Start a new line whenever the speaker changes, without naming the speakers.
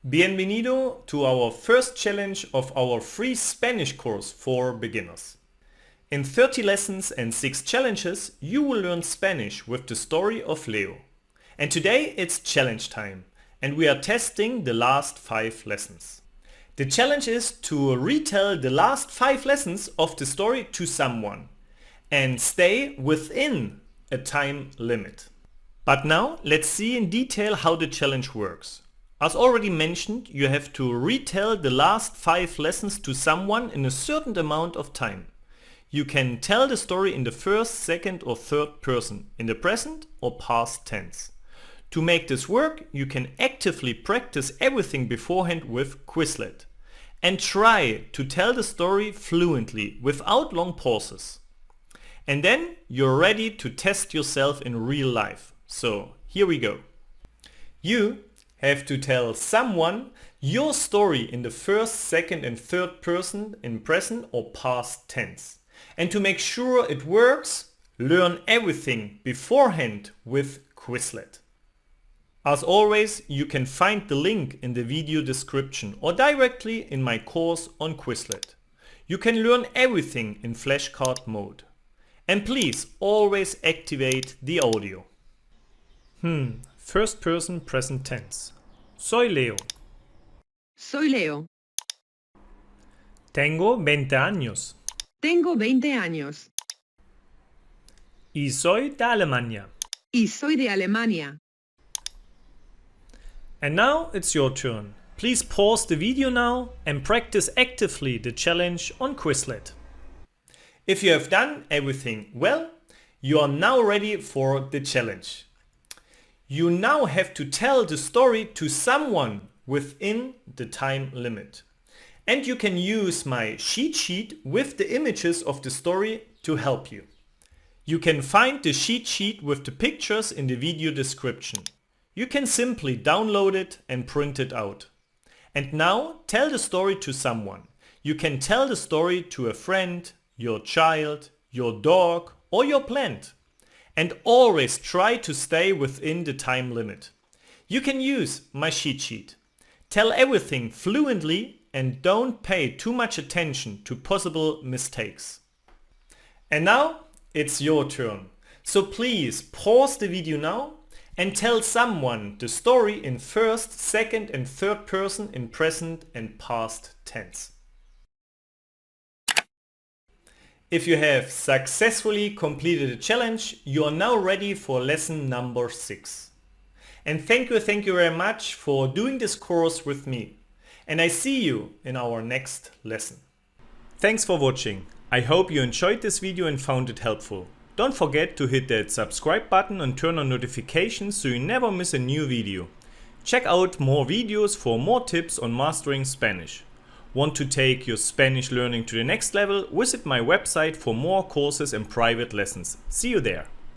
Bienvenido to our first challenge of our free Spanish course for beginners. In 30 lessons and 6 challenges, you will learn Spanish with the story of Leo. And today it's challenge time, and we are testing the last 5 lessons. The challenge is to retell the last 5 lessons of the story to someone and stay within a time limit. But now let's see in detail how the challenge works. As already mentioned, you have to retell the last 5 lessons to someone in a certain amount of time. You can tell the story in the first, second or third person, in the present or past tense. To make this work, you can actively practice everything beforehand with Quizlet and try to tell the story fluently without long pauses. And then you're ready to test yourself in real life. So here we go. You have to tell someone your story in the first, second and third person in present or past tense. And to make sure it works, learn everything beforehand with Quizlet. As always, you can find the link in the video description or directly in my course on Quizlet. You can learn everything in flashcard mode. And please always activate the audio. First person present tense. Soy Leo.
Soy Leo.
Tengo 20 años.
Tengo 20 años.
Y soy de Alemania.
Y soy de Alemania.
And now it's your turn. Please pause the video now and practice actively the challenge on Quizlet. If you have done everything well, you are now ready for the challenge. You now have to tell the story to someone within the time limit. And you can use my cheat sheet with the images of the story to help you. You can find the cheat sheet with the pictures in the video description. You can simply download it and print it out. And now tell the story to someone. You can tell the story to a friend, your child, your dog or your plant. And always try to stay within the time limit. You can use my cheat sheet. Tell everything fluently and don't pay too much attention to possible mistakes. And now it's your turn. So please pause the video now and tell someone the story in first, second and third person in present and past tense. If you have successfully completed the challenge, you are now ready for lesson number 6. And thank you very much for doing this course with me. And I see you in our next lesson. Thanks for watching. I hope you enjoyed this video and found it helpful. Don't forget to hit that subscribe button and turn on notifications so you never miss a new video. Check out more videos for more tips on mastering Spanish. Want to take your Spanish learning to the next level? Visit my website for more courses and private lessons. See you there!